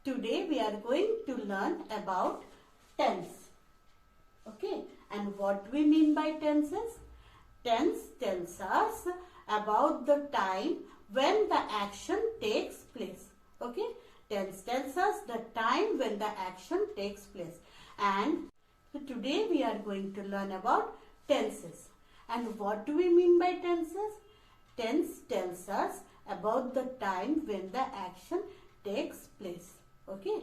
Today we are going to learn about tense. Okay, and what do we mean by tenses? Tense tells us about the time when the action takes place. Okay, tense tells us the time when the action takes place. And today we are going to learn about tenses. And what do we mean by tenses? Tense tells us about the time when the action takes place. Okay,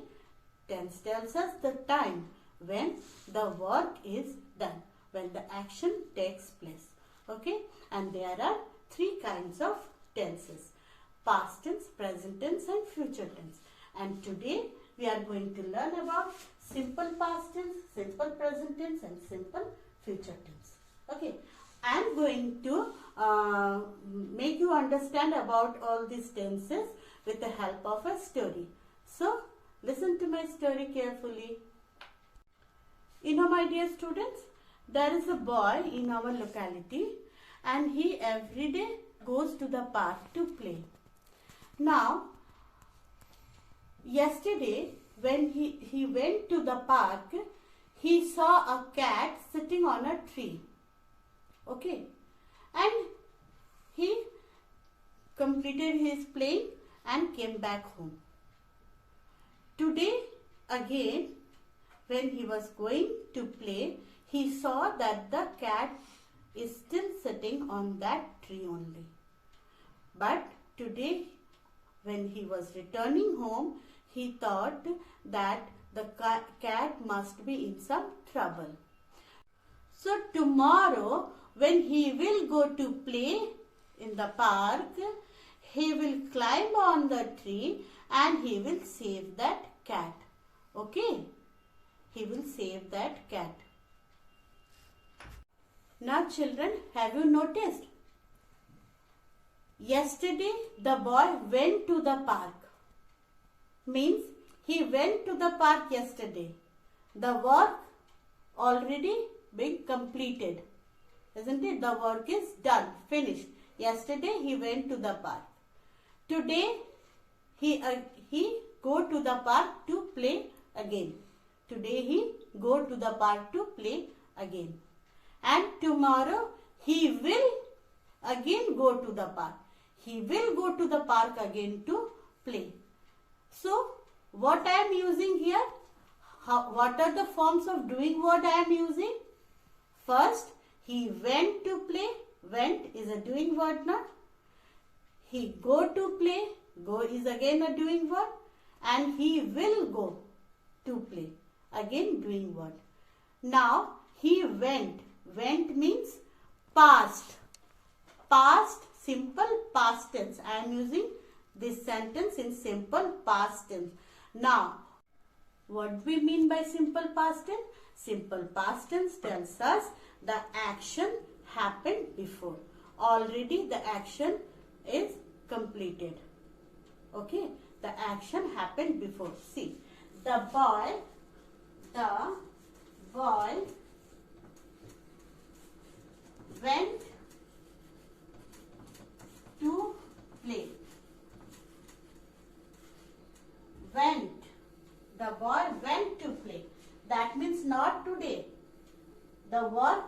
tense tells us the time when the work is done, when the action takes place. Okay, and there are three kinds of tenses: past tense, present tense and future tense. And today we are going to learn about simple past tense, simple present tense and simple future tense. Okay, I am going to make you understand about all these tenses with the help of a story. So, listen to my story carefully. My dear students, there is a boy in our locality and he every day goes to the park to play. Now, yesterday when he went to the park, he saw a cat sitting on a tree. Okay, and he completed his playing and came back home. Today again, when he was going to play, he saw that the cat is still sitting on that tree only. But today, when he was returning home, he thought that the cat must be in some trouble. So tomorrow, when he will go to play in the park, he will climb on the tree and he will save that cat. Okay? He will save that cat. Now children, have you noticed? Yesterday the boy went to the park. Means he went to the park yesterday. The work already been completed. Isn't it? The work is done, finished. Yesterday he went to the park. Today he go to the park to play again. Today he go to the park to play again. And tomorrow he will again go to the park. He will go to the park again to play. So what I am using here? What are the forms of doing what I am using? First, he went to play. Went is a doing word now. He go to play. Go is again a doing word. And he will go to play. Again doing word. Now he went. Went means past. Past, simple past tense. I am using this sentence in simple past tense. Now, what we mean by simple past tense? Simple past tense tells us the action happened before. Already the action is completed. Okay, the action happened before. See, the boy went to play. The boy went to play. That means not today. The work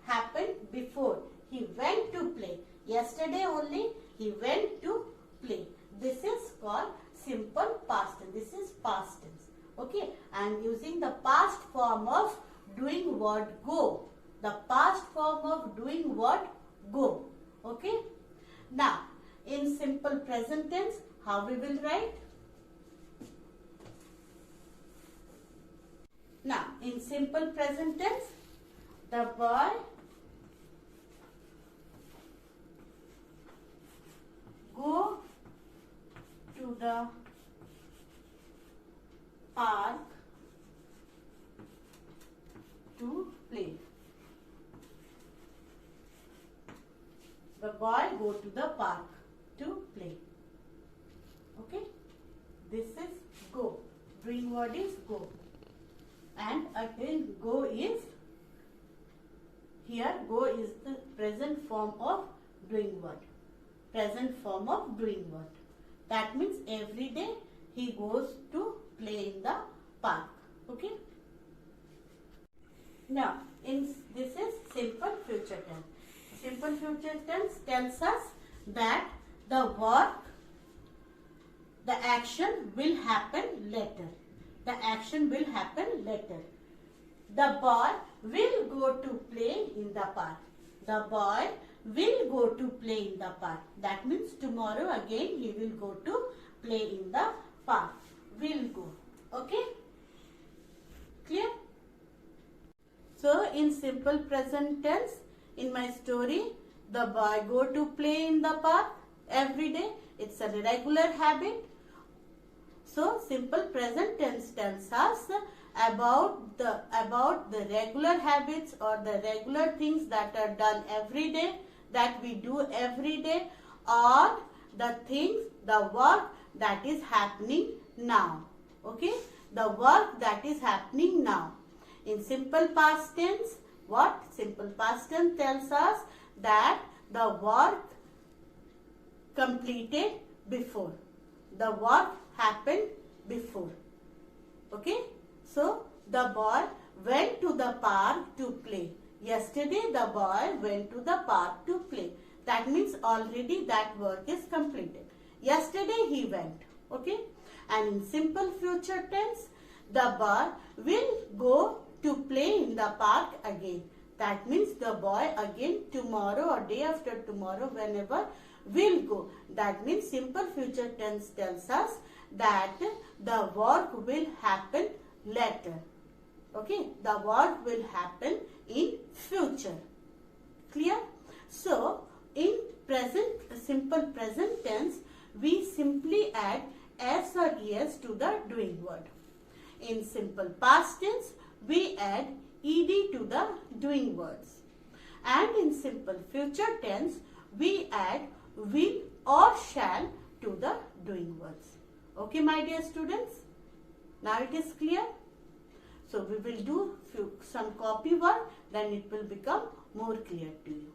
happened before. He went to play. Yesterday only he went to play. This is called simple past tense. This is past tense. Okay. I am using the past form of doing word go. The past form of doing word go. Okay. Now, in simple present tense, how we will write? Now, in simple present tense, the boy go to the park to play. The boy go to the park to play. Okay. This is go. Doing word is go. And again go is, here go is the present form of doing word. Present form of doing word. That means every day he goes to play in the park. Okay. Now, this is simple future tense. Simple future tense tells us that the action will happen later. The action will happen later. The boy will go to play in the park. The boy will go to play in the park. That means tomorrow again he will go to play in the park. Will go. Okay? Clear? So, in simple present tense, in my story, the boy go to play in the park every day. It's a regular habit. So, simple present tense tells us about the regular habits or the regular things that are done every day, that we do every day, or the things, the work that is happening now. Okay? The work that is happening now. In simple past tense, what? Simple past tense tells us that the work completed before. The work happened before. Okay? So, the boy went to the park to play. Yesterday, the boy went to the park to play. That means already that work is completed. Yesterday, he went. Okay? And in simple future tense, the boy will go to play in the park again. That means the boy again tomorrow or day after tomorrow, whenever, will go. That means simple future tense tells us that the work will happen later. Okay, the work will happen in future. Clear? So, in simple present tense, we simply add s or es to the doing word. In simple past tense, we add ed to the doing words. And in simple future tense, we add will or shall to the doing words. Okay, my dear students? Now it is clear? So we will do some copy work, then it will become more clear to you.